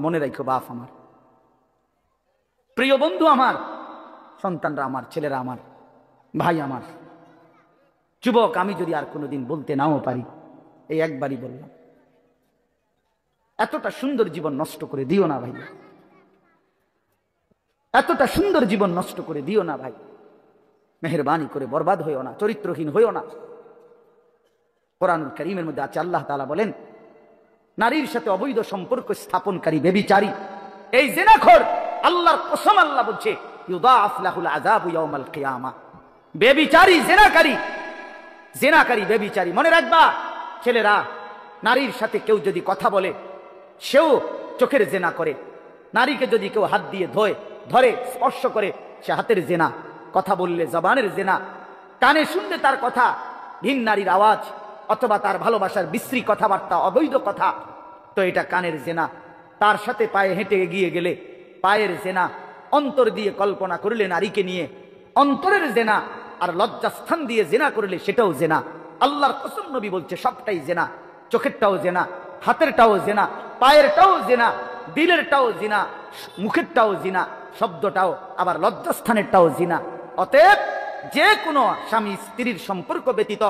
মনে রাখো বাপ আমার, প্রিয় বন্ধু আমার, সন্তানরা আমার, ছেলেরা আমার, ভাই আমার, যুবক, আমি যদি আর কোনোদিন বলতে নাও পারি, এই একবারই বললাম, এতটা সুন্দর জীবন নষ্ট করে দিও না ভাই, এতটা সুন্দর জীবন নষ্ট করে দিও না ভাই, মেহেরবানি করে বরবাদ হইও না, চরিত্রহীন হইও না। কোরআনুল কারীমের মধ্যে আছে, আল্লাহ তাআলা বলেন, নারীর সাথে অবৈধ সম্পর্ক স্থাপনকারী ব্যভিচারী, এই জিনাখোর, আল্লাহর কসম আল্লাহ বলছে, ইউদাআফ লাহুল আযাবু ইয়াউমাল কিয়ামা। ব্যভিচারী, জিনাকারী, জিনাকারী, ব্যভিচারী। মনে রাখবা ছেলেরা, নারীর সাথে কেউ যদি কথা বলে, সেও চোখের জেনা করে। নারীকে যদি কেউ হাত দিয়ে ধরে স্পর্শ করে, সে হাতের জেনা। কথা বললে জবানের জেনা, কানে শুনলে তার কথা ভিন নারীর আওয়াজ, অথবা তার ভালোবাসার বিশ্রী কথাবার্তা, অবৈধ কথা, তো এটা কানের জেনা। তার সাথে পায়ে হেঁটে এগিয়ে গেলে পায়ের জেনা। অন্তর দিয়ে কল্পনা করলে নারীকে নিয়ে, অন্তরের জেনা। আর লজ্জাস্থান দিয়ে জেনা করলে সেটাও জেনা। আল্লাহর কসম, নবী বলছে সবটাই জেনা। চোখেরটাও জেনা, হাতেরটাও জেনা, পায়েরটাও জেনা, দিলেরটাও জিনা, মুখেরটাও জিনা, শব্দটাও, আবার লজ্জাস্থানেরটাও জিনা। অতএব যে কোনো স্বামী স্ত্রীর সম্পর্ক ব্যতীত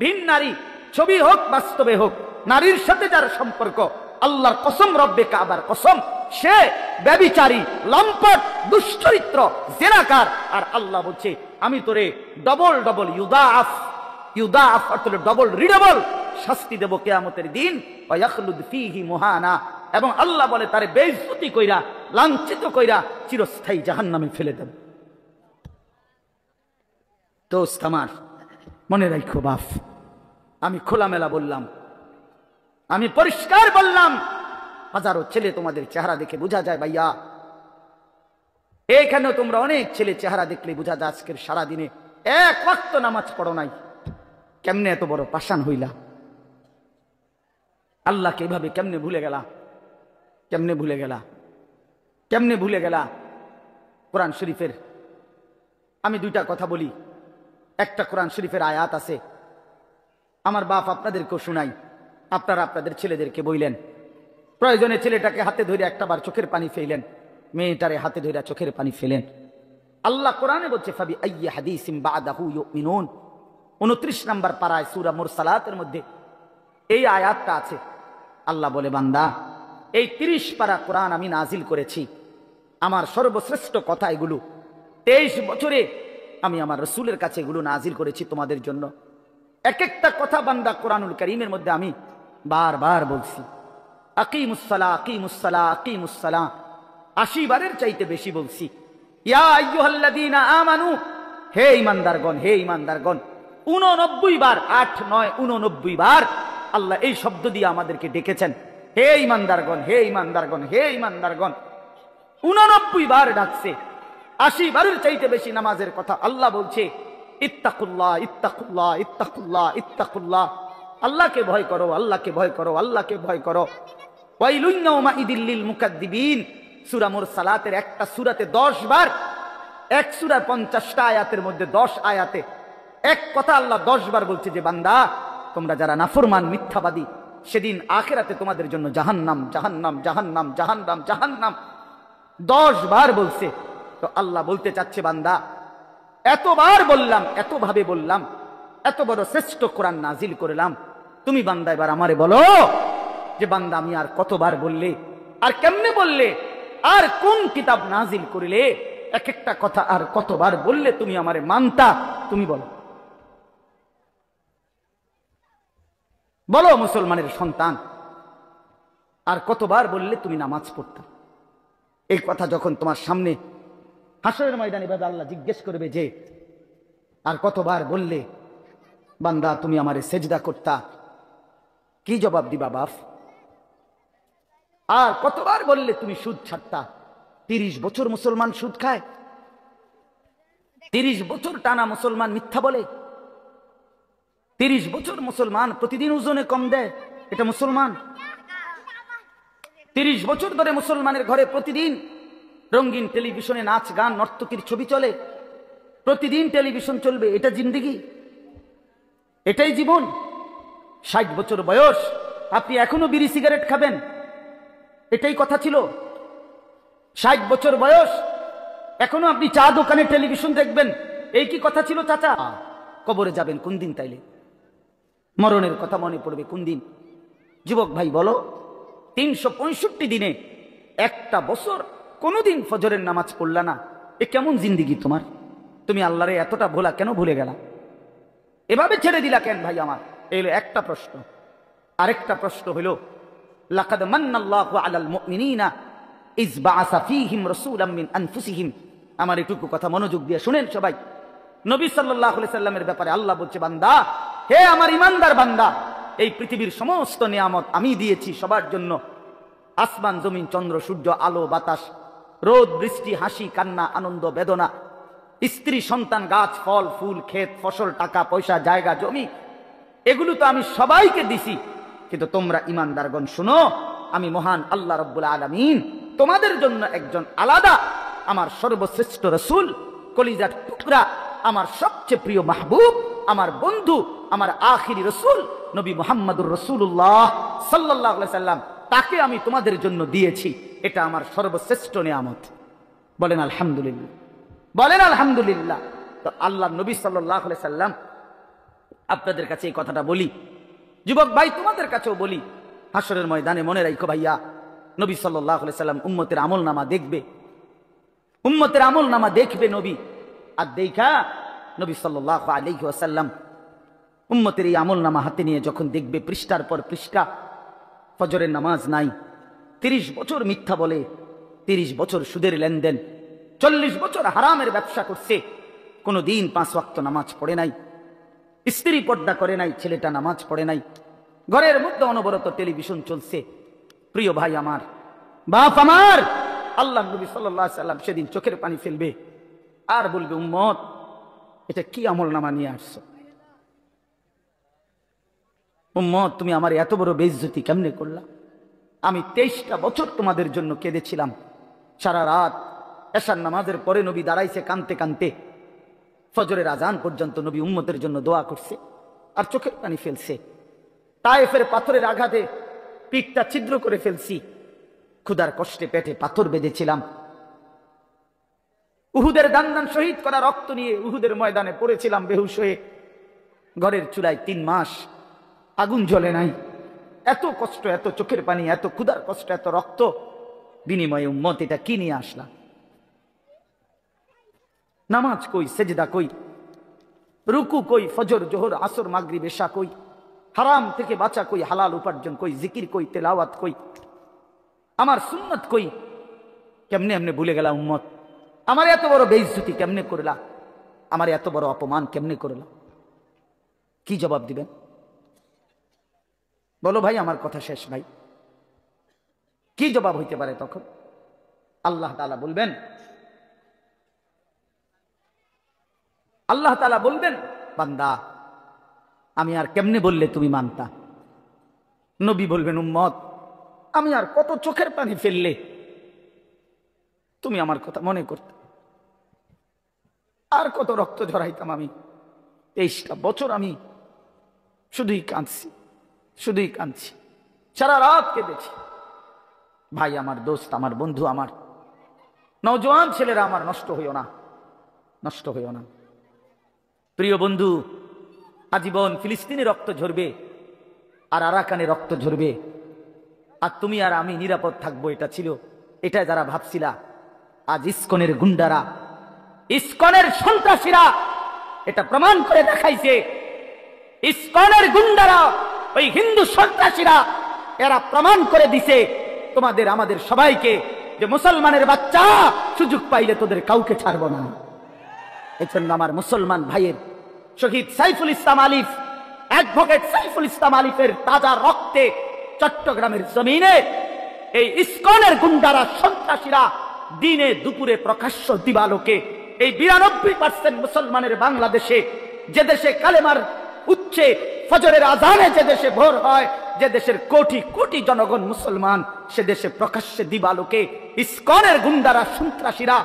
ভিন নারী, ছবি হোক বাস্তবে হোক, নারীর সাথে যার সম্পর্ক, আল্লাহর কসম, রব্বে কাবার কসম, সে ব্যভিচারী, লম্পট, দুশ্চরিত্র, জেনাকার। আর আল্লাহ বলছে, আমি তোরে ডবল ডবল ইউদাআফ অর্থাৎ ডবল রিডবল শাস্তি দেব কিয়ামতের দিন। ওয়ায়াখলুদ ফীহি মুহানা, এবং আল্লাহ বলে তারে বেইজ্জতি কইরা, লাঞ্ছিত কইরা চিরস্থায়ী জাহান্নামে ফেলে দেব। দোস্ত আমার, মনে রাখো বাপ, আমি খোলামেলা বললাম, আমি পরিষ্কার বললাম। হাজারো ছেলে তোমাদের চেহারা দেখে বোঝা যায় ভাইয়া, এইখানেও তোমরা অনেক ছেলে চেহারা দেখলে বোঝা যায় আজকের সারাদিনে এক ওয়াক্ত নামাজ পড়ো নাই। কেমনে এত বড় পাষাণ হইলা? আল্লাহকে এভাবে কেমনে ভুলে গেলা? কেমনে ভুলে গেলা? কেমনে ভুলে গেলা? কোরআন শরীফের আমি দুইটা কথা বলি। একটা কোরআন শরীফের আয়াত আছে, আমার বাপ আপনাদেরকেও শুনাই, আপনারা আপনাদের ছেলেদেরকে বইলেন। প্রয়োজনে ছেলেটাকে হাতে ধরে একটা বার চোখের পানি ফেলেন, মেয়েটারে হাতে ধরে চোখের পানি ফেলেন। আল্লাহ কোরআনে বলছে, ফাবি আইয়ি হাদিসিম বাদাহু ইউমিনুন। 29 নম্বর পারায় সূরা মুরসালাতের মধ্যে এই আয়াতটা আছে। আল্লাহ বলে, বান্দা, এই 30 পারা কোরআন আমি নাজিল করেছি, আমার সর্বশ্রেষ্ঠ কথা এগুলো। 23 বছরে আমি আমার রাসূলের কাছে এগুলো নাজিল করেছি তোমাদের জন্য। এক একটা কথা বান্দা কোরআনুল কারীমের মধ্যে আমি বারবার বলছি, আকিমুসসালাহ, আকিমুসসালাহ, আকিমুসসালাহ, 80 বারের চাইতে বেশি বলছি। ইয়া আইয়ুহাল্লাযীনা আমানু, হে ঈমানদারগণ, হে ঈমানদারগণ। 89 বার, 8, 9, 89 বার আল্লাহ এই শব্দ দিয়ে আমাদেরকে ডেকেছেন, হে ঈমানদারগণ, হে ঈমানদারগণ, হে ঈমানদারগণ। 89 বার ডাকছে। 80 বারের চাইতে বেশি নামাজের কথা আল্লাহ বলছে, ইত্তাকুল্লাহ, ইত্তাকুল্লাহ, ইত্তাকুল্লাহ, ইত্তাকুল্লাহ। আল্লাহকে ভয় করো, আল্লাহকে ভয় করো, আল্লাহকে ভয় করো। ওয়াইলুন ইয়াউমাইদিল লিল মুকাদ্দিবিন। সূরা মুরসালাতের একটা সূরাতে 10 বার, এক সূরার 50টা আয়াতের মধ্যে 10 আয়াতে এক কথা আল্লাহ 10 বার বলছে যে, বান্দা, তোমরা যারা নাফরমান, মিথ্যাবাদী, সেদিন আখিরাতে তোমাদের জন্য জাহান্নাম, জাহান্নাম, জাহান্নাম, জাহান্নাম, জাহান্নাম 10 বার বলছে। তো আল্লাহ বলতে চাচ্ছে, বান্দা, এতবার বললাম, এতভাবে বললাম, এত বড় শ্রেষ্ঠ কোরআন নাজিল করলাম, তুমি বান্দা এবার আমারে বলো যে, বান্দা, আমি আর কতবার বললে, আর কেমনে বললে, আর কোন কিতাব নাজিল করিলে, এক একটা কথা আর কতবার বললে তুমি আমারে মানতা? তুমি বলো, বলো মুসলমানের সন্তান, আর কতবার বললে তুমি নামাজ পড়তা? এই কথা যখন তোমার সামনে হাসরের ময়দানে এভাবে আল্লাহ জিজ্ঞেস করবে যে, আর কতবার বললে বান্দা তুমি আমারে সেজদা করতা, কি জবাব দিবা বাপ? আর কতবার বললে তুমি সুদ ছাড়তা? 30 বছর মুসলমান সুদ খায়, 30 বছর টানা মুসলমান মিথ্যা বলে, 30 বছর মুসলমান প্রতিদিন ওজনে কম দেয়, এটা মুসলমান? 30 বছর ধরে মুসলমানের ঘরে প্রতিদিন রঙিন টেলিভিশনে নাচ গান নর্তকীর ছবি চলে, প্রতিদিন টেলিভিশন চলবে, এটা জিন্দেগি? এটাই জীবন? 60 বছর বয়স, আপনি এখনো বিড়ি সিগারেট খাবেন? এটাই কথা ছিল? 60 বছর বয়স, এখনো আপনি চা দোকানে টেলিভিশন দেখবেন, এই কি কথা ছিল চাচা? কবরে যাবেন কোন দিন? তাইলে মরণের কথা মনে পড়বে কোন দিন? যুবক ভাই বলো, 365 দিনে একটা বছর কোনোদিন ফজরের নামাজ পড়লা না, এ কেমন জিন্দিগি তোমার? তুমি আল্লাহরে এতটা ভোলা কেন ভুলে গেলা? এভাবে ছেড়ে দিলা কেন ভাই আমার? এই হলো একটা প্রশ্ন। আরেকটা প্রশ্ন হলো, লাকাদ মান্নাল্লাহু আলাল মুমিনিনা ইয বাআসা ফীহিম রাসূলাম মিন আনফুসিহিম। আমার এটুকু কথা মনোযোগ দিয়ে শুনেন সবাই। নবী সাল্লাল্লাহু আলাইহি সাল্লামের ব্যাপারে আল্লাহ বলছে, বান্দা, হে আমার ইমানদার বান্দা, এই পৃথিবীর সমস্ত নিয়ামত আমি দিয়েছি সবার জন্য। আসমান, জমিন, চন্দ্র, সূর্য, আলো, বাতাস, রোদ, বৃষ্টি, হাসি, কান্না, আনন্দ, বেদনা, স্ত্রী, সন্তান, গাছ, ফল, ফুল, ক্ষেত, ফসল, টাকা পয়সা, জায়গা, জমি, এগুলো তো আমি সবাইকে দিছি। কিন্তু তোমরা ইমানদারগণ শুনো, আমি মহান আল্লাহ রাব্বুল আলামিন তোমাদের জন্য একজন আলাদা আমার সর্বশ্রেষ্ঠ রাসূল, কলিজার টুকরা, আমার সবচেয়ে প্রিয় মাহবুব, আমার বন্ধু, আমার আখিরি রাসূল নবী মুহাম্মদুর রাসূলুল্লাহ সাল্লাল্লাহু আলাইহি সাল্লাম, তাকে আমি তোমাদের জন্য দিয়েছি। এটা আমার সর্বশ্রেষ্ঠ নিয়ামত। বলেন আলহামদুলিল্লাহ, বলেন আলহামদুলিল্লাহ। তো আল্লাহ নবী সাল্লাল্লাহু আলাইহি সাল্লাম, আপনাদের কাছে এই কথাটা বলি, যুবক ভাই তোমাদের কাছেও বলি, হাসরের ময়দানে মনে রাখো ভাইয়া, নবী সাল্লাল্লাহু আলাইহি সাল্লাম উম্মতের আমলনামা দেখবে, উম্মতের আমলনামা দেখবে নবী। আর দেখা নবী সাল্লাল্লাহু আলাইহি ওয়াসাল্লাম উম্মতের এই আমলনামা হাতে নিয়ে যখন দেখবে, পৃষ্ঠার পর পৃষ্ঠা ফজরের নামাজ নাই, 30 বছর মিথ্যা বলে, 30 বছর সুদের লেনদেন, 40 বছর হারামের ব্যবসা করছে, কোনো দিন 5 ওয়াক্ত নামাজ পড়ে নাই, স্ত্রী পর্দা করে নাই, ছেলেটা নামাজ পড়ে নাই, ঘরের মধ্যে অনবরত টেলিভিশন চলছে। প্রিয় ভাই আমার, বাপ আমার, আল্লাহ নবী সাল্লাল্লাহু আলাইহি সাল্লাম সেদিন চোখের পানি ফেলবে আর বলবে, উম্মত, এটা কি আমলনামা নিয়ে আসছো? উম্মত, তুমি আমার এত বড় বেইজ্জতি কেমনে করলা? আমি 23টা বছর তোমাদের জন্য কেঁদেছিলাম। সারা রাত এশার নামাজের পরে নবী দাঁড়াইছে কানতে কানতে, ফজরের আজান পর্যন্ত নবী উম্মতের জন্য দোয়া করছে আর চোখের পানি ফেলছে। তায়েফের পাথরের আঘাতে পিঠটা ছিদ্র করে ফেলছি, ক্ষুধার কষ্টে পেটে পাথর বেঁধেছিলাম। উহুদের দান্দান শহীদ করা রক্ত নিয়ে উহুদের ময়দানে পড়েছিলাম বেহুশ হয়ে, ঘরের চুলায় 3 মাস আগুন জ্বলে নাই। এত কষ্ট, এত চোখের পানি, এত ক্ষুধার কষ্ট, এত রক্ত, বিনিময়ে উম্মত এটা কি নিয়ে আসলাম? নামাজ কই, সেজদা কই, রুকু কই, ফজর, জোহর, আসর, মাগরিব, এশা কই, হারাম থেকে বাঁচা কই, হালাল উপার্জন কই, জিকির কই, তেলাওয়াত কই, আমার সুন্নত কই? কেমনে এমনে ভুলে গেলা উম্মত? আমার এত বড় বেইজ্জতি কেমনে করলা? আমার এত বড় অপমান কেমনে করলা? কি জবাব দিবেন বলো ভাই? আমার কথা শেষ ভাই। কি জবাব হইতে পারে তখন? আল্লাহ তাআলা বলবেন, আল্লাহ তাআলা বলবেন, বান্দা, আমি আর কেমনে বললে তুমি মানতা? নবী বলবেন, উম্মত, আমি আর কত চোখের পানি ফেললে তুমি আমার কথা মনে করতে? আর কত রক্ত ঝরাইতাম আমি? 23টা বছর আমি শুধুই কাঁদছি, শুধুই কাঁদছি, সারা রাত কেঁদেছি। ভাই আমার, দোস্ত আমার, বন্ধু আমার, নওজোয়ান ছেলেরা আমার, নষ্ট হইও না, নষ্ট হইও না। প্রিয় বন্ধু, আজীবন ফিলিস্তিনে রক্ত ঝরবে আর আরাকানে রক্ত ঝরবে, আর তুমি আর আমি নিরাপদ থাকবো, এটা ছিল, এটা যারা ভাবছিলা, আজ ইসকনের গুন্ডারা, ইসকনের সন্ত্রাসীরা এটা প্রমাণ করে দেখাইছে। ইসকনের গুন্ডারা, ওই হিন্দু সন্ত্রাসীরা, এরা প্রমাণ করে দিছে তোমাদের আমাদের সবাইকে যে মুসলমানের বাচ্চা, সুযোগ পাইলে তোদের কাউকে ছাড়বো না। এই জন্য আমার মুসলমান ভাইয়ের শহীদ সাইফুল ইসলাম আলিফ, অ্যাডভোকেট সাইফুল ইসলাম আলিফের তাজা রক্তে চট্টগ্রামের জমিনে এই ইসকনের গুন্ডারা, সন্ত্রাসীরা দিনে দুপুরে প্রকাশ্য দিবালোকে এই 92% মুসলমানের বাংলাদেশে, যে দেশে কালেমার উচ্চে ফজরের আজানে যে দেশে ভোর হয়, যে দেশের কোটি কোটি জনগণ মুসলমান, সে দেশে প্রকাশ্যে দিবালোকে ইসকনের গুন্ডারা, সন্ত্রাসীরা,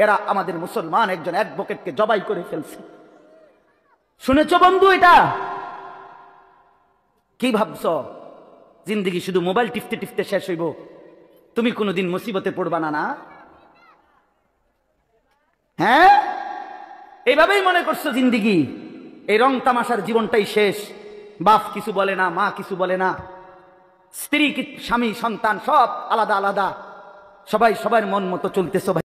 এরা আমাদের মুসলমান একজন অ্যাডভোকেটকে জবাই করে ফেলছে। শুনেছো বন্ধু? এটা কি ভাবছ? জিন্দেগি শুধু মোবাইল টিপতে টিপতে শেষ হইব? তুমি কোনোদিন মুসিবতে পড়বা না? না, হ্যাঁ, এইভাবেই মনে করছো জিন্দিগি, এই রং তামাশার জীবনটাই শেষ। বাপ কিছু বলে না, মা কিছু বলে না, স্ত্রী, স্বামী, সন্তান সব আলাদা আলাদা, সবাই সবার মন মতো চলতেছো।